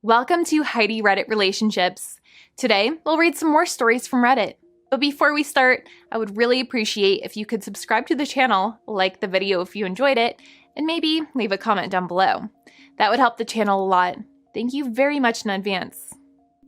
Welcome to Heidi Reddit Relationships. Today, we'll read some more stories from Reddit. But before we start, I would really appreciate if you could subscribe to the channel, like the video if you enjoyed it, and maybe leave a comment down below. That would help the channel a lot. Thank you very much in advance.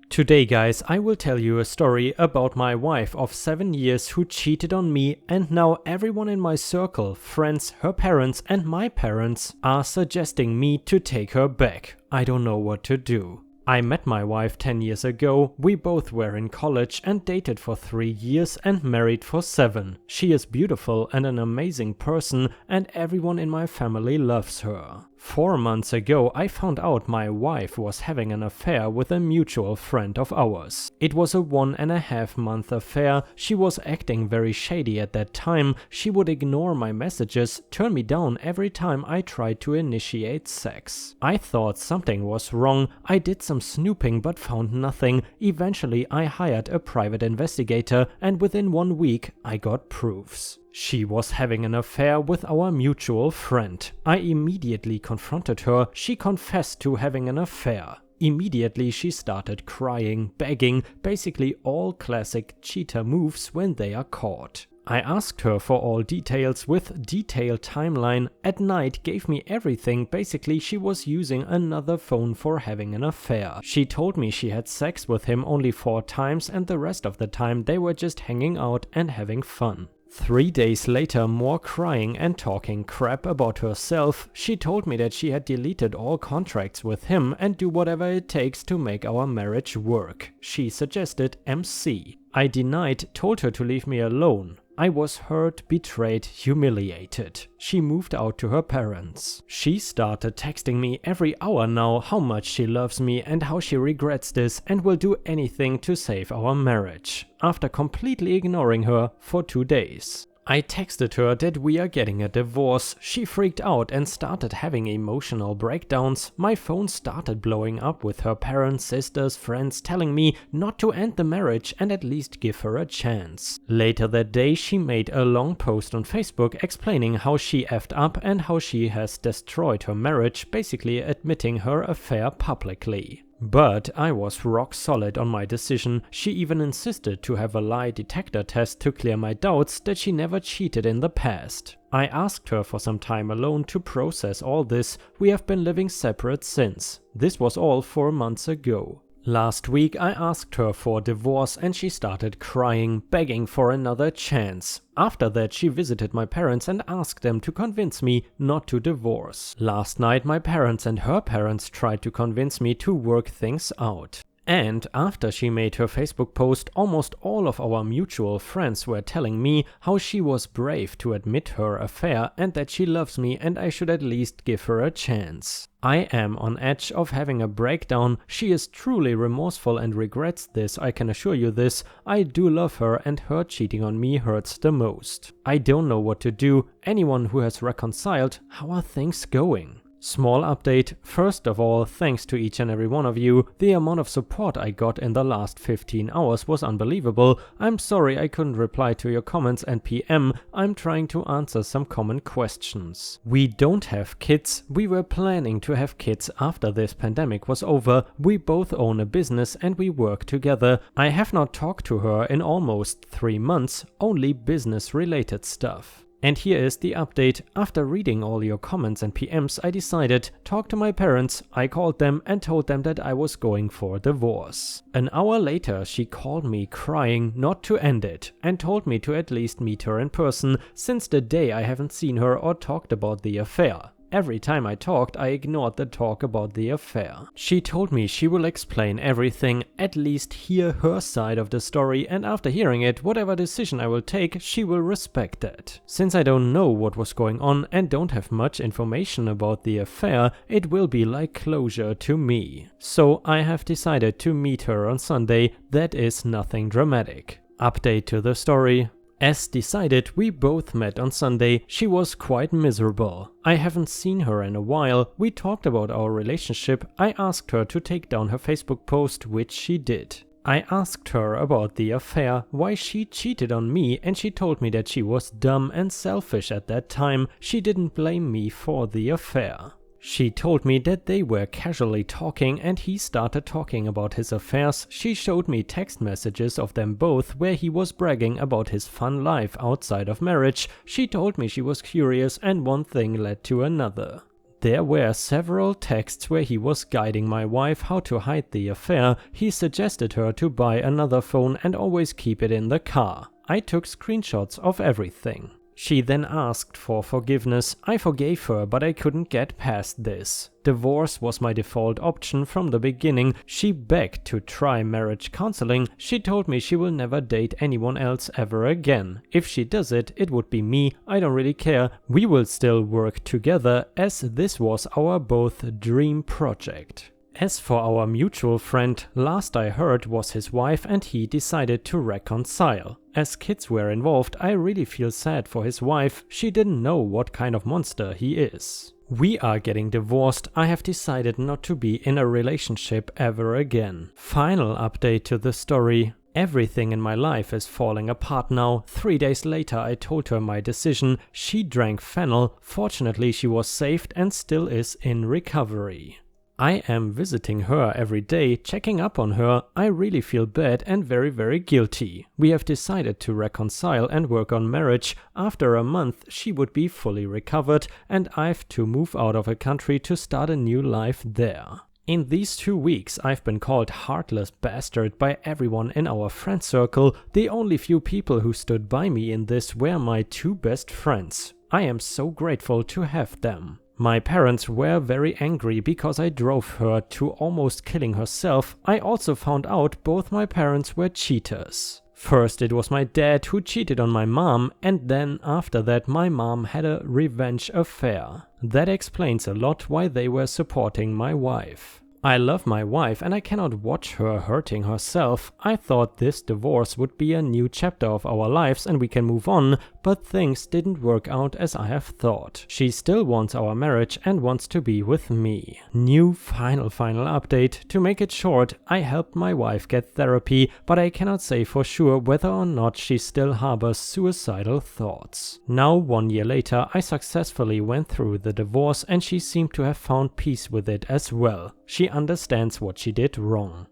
Today, guys, I will tell you a story about my wife of 7 years who cheated on me, and now everyone in my circle, friends, her parents and my parents are suggesting me to take her back. I don't know what to do. I met my wife 10 years ago, we both were in college and dated for 3 years and married for 7. She is beautiful and an amazing person and everyone in my family loves her. 4 months ago, I found out my wife was having an affair with a mutual friend of ours. It was a 1.5-month affair. She was acting very shady at that time. She would ignore my messages, turn me down every time I tried to initiate sex. I thought something was wrong. I did some snooping but found nothing. Eventually, I hired a private investigator and within 1 week, I got proofs. She was having an affair with our mutual friend. I immediately confronted her. She confessed to having an affair. Immediately she started crying, begging, basically all classic cheater moves when they are caught. I asked her for all details with detailed timeline. At night gave me everything. Basically she was using another phone for having an affair. She told me she had sex with him only 4 times and the rest of the time they were just hanging out and having fun. 3 days later, more crying and talking crap about herself. She told me that she had deleted all contracts with him and do whatever it takes to make our marriage work. She suggested MC. I denied, told her to leave me alone. I was hurt, betrayed, humiliated. She moved out to her parents. She started texting me every hour now how much she loves me and how she regrets this and will do anything to save our marriage. After completely ignoring her for 2 days. I texted her that we are getting a divorce. She freaked out and started having emotional breakdowns. My phone started blowing up with her parents, sisters, friends telling me not to end the marriage and at least give her a chance. Later that day she made a long post on Facebook explaining how she effed up and how she has destroyed her marriage, basically admitting her affair publicly. But I was rock solid on my decision. She even insisted to have a lie detector test to clear my doubts that she never cheated in the past. I asked her for some time alone to process all this. We have been living separate since. This was all 4 months ago. Last week I asked her for a divorce and she started crying, begging for another chance. After that she visited my parents and asked them to convince me not to divorce. Last night my parents and her parents tried to convince me to work things out. And after she made her Facebook post, almost all of our mutual friends were telling me how she was brave to admit her affair and that she loves me and I should at least give her a chance. I am on edge of having a breakdown. She is truly remorseful and regrets this, I can assure you this. I do love her and her cheating on me hurts the most. I don't know what to do. Anyone who has reconciled, how are things going? Small update. First of all, thanks to each and every one of you. The amount of support I got in the last 15 hours was unbelievable. I'm sorry I couldn't reply to your comments and PM. I'm trying to answer some common questions. We don't have kids. We were planning to have kids after this pandemic was over. We both own a business and we work together. I have not talked to her in almost 3 months, only business related stuff. And here is the update. After reading all your comments and PMs, I decided, talk to my parents. I called them and told them that I was going for divorce. An hour later, she called me crying not to end it and told me to at least meet her in person. Since the day I haven't seen her or talked about the affair. Every time I talked, I ignored the talk about the affair. She told me she will explain everything, at least hear her side of the story, and after hearing it, whatever decision I will take, she will respect it. Since I don't know what was going on and don't have much information about the affair, it will be like closure to me. So I have decided to meet her on Sunday. That is nothing dramatic. Update to the story. As decided, we both met on Sunday. She was quite miserable. I haven't seen her in a while. We talked about our relationship. I asked her to take down her Facebook post, which she did. I asked her about the affair, why she cheated on me, and she told me that she was dumb and selfish at that time. She didn't blame me for the affair. She told me that they were casually talking and he started talking about his affairs. She showed me text messages of them both where he was bragging about his fun life outside of marriage. She told me she was curious and one thing led to another. There were several texts where he was guiding my wife how to hide the affair. He suggested her to buy another phone and always keep it in the car. I took screenshots of everything. She then asked for forgiveness. I forgave her, but I couldn't get past this. Divorce was my default option from the beginning. She begged to try marriage counseling. She told me she will never date anyone else ever again. If she does it, it would be me. I don't really care. We will still work together as this was our both dream project. As for our mutual friend, last I heard was his wife and he decided to reconcile. As kids were involved, I really feel sad for his wife. She didn't know what kind of monster he is. We are getting divorced. I have decided not to be in a relationship ever again. Final update to the story. Everything in my life is falling apart now. 3 days later I told her my decision. She drank fennel. Fortunately she was saved and still is in recovery. I am visiting her every day, checking up on her. I really feel bad and very guilty. We have decided to reconcile and work on marriage. After a month she would be fully recovered and I've to move out of a country to start a new life there. In these 2 weeks I've been called heartless bastard by everyone in our friend circle. The only few people who stood by me in this were my 2 best friends. I am so grateful to have them. My parents were very angry because I drove her to almost killing herself. I also found out both my parents were cheaters. First it was my dad who cheated on my mom, and then after that my mom had a revenge affair. That explains a lot why they were supporting my wife. I love my wife and I cannot watch her hurting herself. I thought this divorce would be a new chapter of our lives and we can move on, but things didn't work out as I have thought. She still wants our marriage and wants to be with me. New final update. To make it short, I helped my wife get therapy, but I cannot say for sure whether or not she still harbors suicidal thoughts. Now 1 year later, I successfully went through the divorce and she seemed to have found peace with it as well. She understands what she did wrong.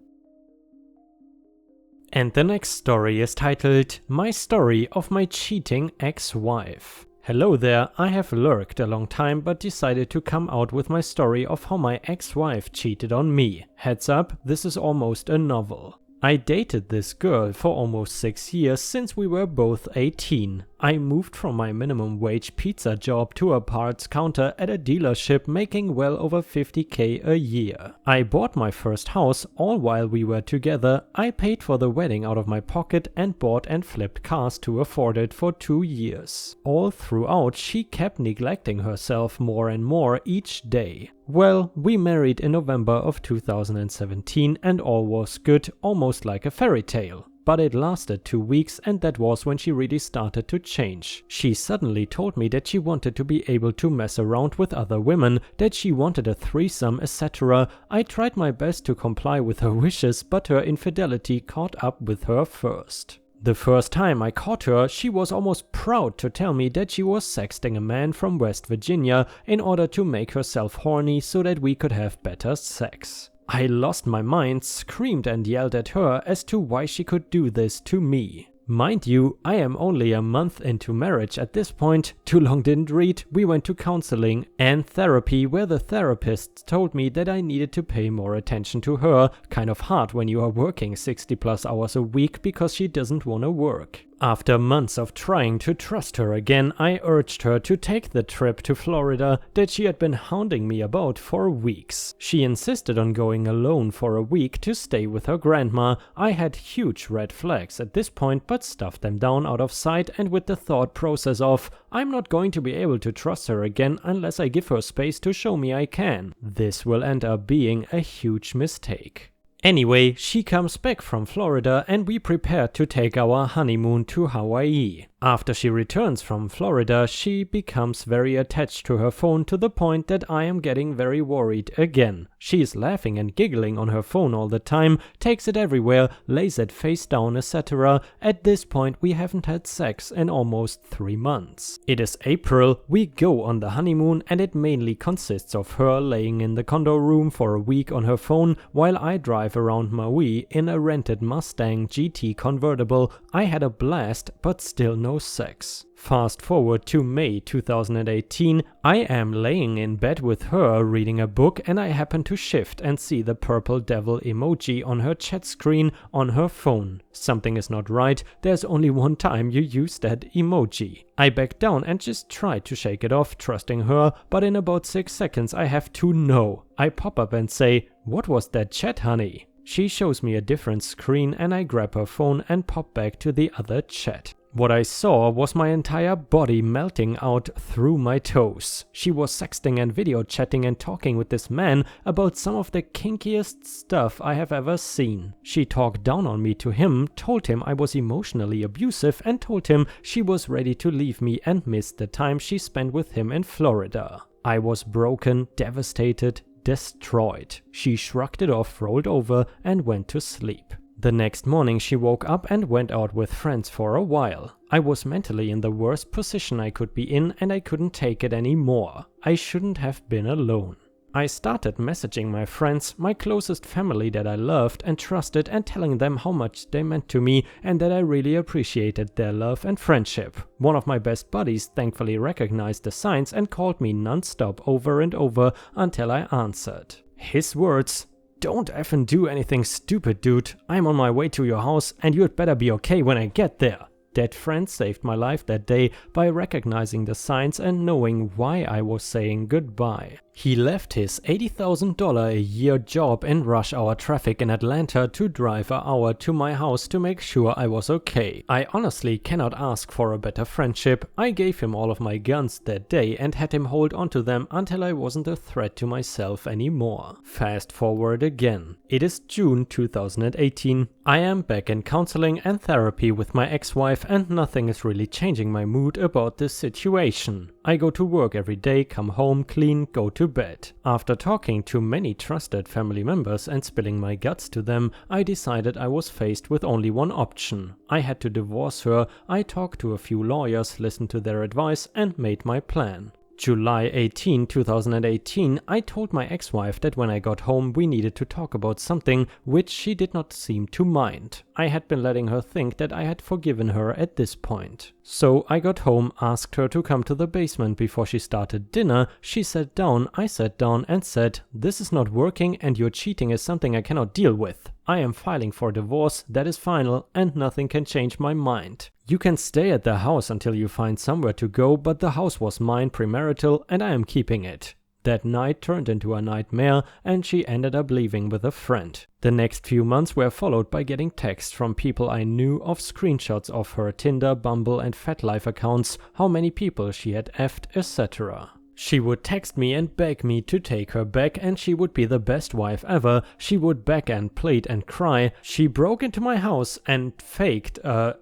And the next story is titled My Story of My Cheating Ex-Wife. Hello there, I have lurked a long time but decided to come out with my story of how my ex-wife cheated on me. Heads up, this is almost a novel. I dated this girl for almost 6 years since we were both 18. I moved from my minimum wage pizza job to a parts counter at a dealership making well over 50k a year. I bought my first house all while we were together. I paid for the wedding out of my pocket and bought and flipped cars to afford it for 2 years. All throughout she kept neglecting herself more and more each day. Well, we married in November of 2017 and all was good, almost like a fairy tale. But it lasted 2 weeks and that was when she really started to change. She suddenly told me that she wanted to be able to mess around with other women, that she wanted a threesome, etc. I tried my best to comply with her wishes, but her infidelity caught up with her first. The first time I caught her, she was almost proud to tell me that she was sexting a man from West Virginia in order to make herself horny so that we could have better sex. I lost my mind, screamed and yelled at her as to why she could do this to me. Mind you, I am only a month into marriage at this point. Too long didn't read. We went to counseling and therapy where the therapist told me that I needed to pay more attention to her. Kind of hard when you are working 60+ hours a week because she doesn't want to work. After months of trying to trust her again, I urged her to take the trip to Florida that she had been hounding me about for weeks. She insisted on going alone for a week to stay with her grandma. I had huge red flags at this point but stuffed them down out of sight and with the thought process of, I'm not going to be able to trust her again unless I give her space to show me I can. This will end up being a huge mistake. Anyway, she comes back from Florida and we prepare to take our honeymoon to Hawaii. After she returns from Florida, she becomes very attached to her phone to the point that I am getting very worried again. She is laughing and giggling on her phone all the time, takes it everywhere, lays it face down, etc. At this point, we haven't had sex in almost 3 months. It is April, we go on the honeymoon, and it mainly consists of her laying in the condo room for a week on her phone while I drive around Maui in a rented Mustang GT convertible. I had a blast, but still no sex. Fast forward to May 2018, I am laying in bed with her reading a book and I happen to shift and see the purple devil emoji on her chat screen on her phone. Something is not right, there's only one time you use that emoji. I back down and just try to shake it off, trusting her, but in about 6 seconds I have to know. I pop up and say, "What was that chat, honey?" She shows me a different screen and I grab her phone and pop back to the other chat. What I saw was my entire body melting out through my toes. She was sexting and video chatting and talking with this man about some of the kinkiest stuff I have ever seen. She talked down on me to him, told him I was emotionally abusive, and told him she was ready to leave me and missed the time she spent with him in Florida. I was broken, devastated, destroyed. She shrugged it off, rolled over, and went to sleep. The next morning she woke up and went out with friends for a while. I was mentally in the worst position I could be in and I couldn't take it anymore. I shouldn't have been alone. I started messaging my friends, my closest family that I loved and trusted, and telling them how much they meant to me and that I really appreciated their love and friendship. One of my best buddies thankfully recognized the signs and called me non-stop over and over until I answered. His words: "Don't effing do anything stupid, dude. I'm on my way to your house and you'd better be okay when I get there." That friend saved my life that day by recognizing the signs and knowing why I was saying goodbye. He left his $80,000 a year job in rush hour traffic in Atlanta to drive an hour to my house to make sure I was okay. I honestly cannot ask for a better friendship. I gave him all of my guns that day and had him hold onto them until I wasn't a threat to myself anymore. Fast forward again. It is June 2018. I am back in counseling and therapy with my ex-wife and nothing is really changing my mood about this situation. I go to work every day, come home, clean, go to bed. After talking to many trusted family members and spilling my guts to them, I decided I was faced with only one option. I had to divorce her. I talked to a few lawyers, listened to their advice and made my plan. July 18, 2018, I told my ex-wife that when I got home we needed to talk about something, which she did not seem to mind. I had been letting her think that I had forgiven her at this point. So I got home, asked her to come to the basement before she started dinner. She sat down, I sat down and said, "This is not working and your cheating is something I cannot deal with. I am filing for divorce, that is final, and nothing can change my mind. You can stay at the house until you find somewhere to go, but the house was mine premarital and I am keeping it." That night turned into a nightmare and she ended up leaving with a friend. The next few months were followed by getting texts from people I knew of screenshots of her Tinder, Bumble and FetLife accounts, how many people she had effed, etc. She would text me and beg me to take her back and she would be the best wife ever. She would beg and plead and cry. She broke into my house and faked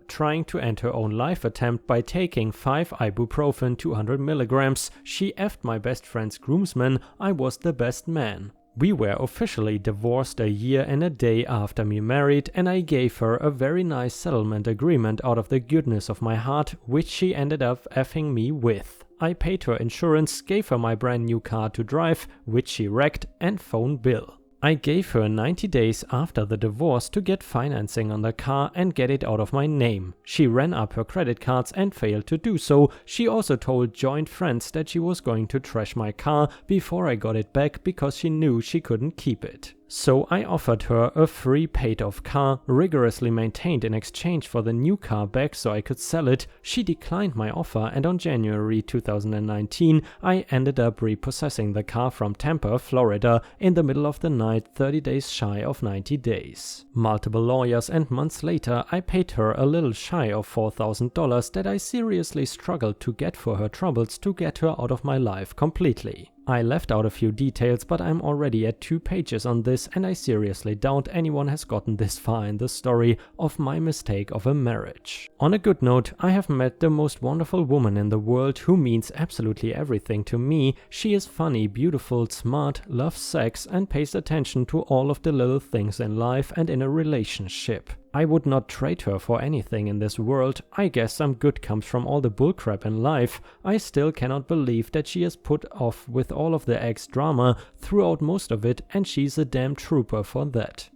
trying to end her own life attempt by taking 5 ibuprofen 200 milligrams. She effed my best friend's groomsman. I was the best man. We were officially divorced a year and a day after me married, and I gave her a very nice settlement agreement out of the goodness of my heart, which she ended up effing me with. I paid her insurance, gave her my brand new car to drive, which she wrecked, and phone bill. I gave her 90 days after the divorce to get financing on the car and get it out of my name. She ran up her credit cards and failed to do so. She also told joint friends that she was going to trash my car before I got it back because she knew she couldn't keep it. So I offered her a free paid-off car, rigorously maintained in exchange for the new car back so I could sell it. She declined my offer and on January 2019 I ended up repossessing the car from Tampa, Florida in the middle of the night, 30 days shy of 90 days. Multiple lawyers and months later I paid her a little shy of $4,000 that I seriously struggled to get for her troubles to get her out of my life completely. I left out a few details, but I'm already at 2 pages on this, and I seriously doubt anyone has gotten this far in the story of my mistake of a marriage. On a good note, I have met the most wonderful woman in the world who means absolutely everything to me. She is funny, beautiful, smart, loves sex, and pays attention to all of the little things in life and in a relationship. I would not trade her for anything in this world. I guess some good comes from all the bullcrap in life. I still cannot believe that she is put off with all of the ex drama throughout most of it, and she's a damn trooper for that.